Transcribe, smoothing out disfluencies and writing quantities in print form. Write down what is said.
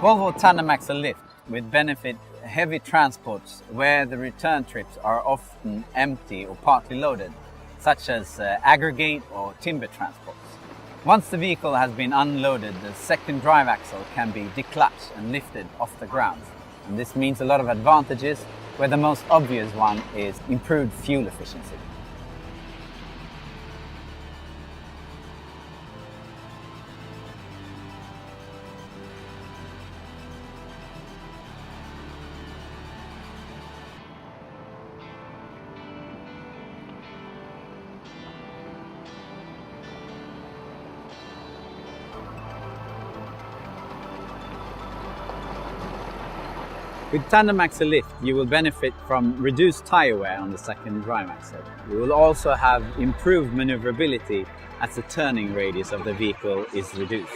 Volvo Tandem axle lift with benefit heavy transports where the return trips are often empty or partly loaded, such as aggregate or timber transports. Once the vehicle has been unloaded, the second drive axle can be declutched and lifted off the ground. And this means a lot of advantages, where the most obvious one is improved fuel efficiency. With Tandem axle lift, you will benefit from reduced tire wear on the second drive axle. You will also have improved maneuverability as the turning radius of the vehicle is reduced.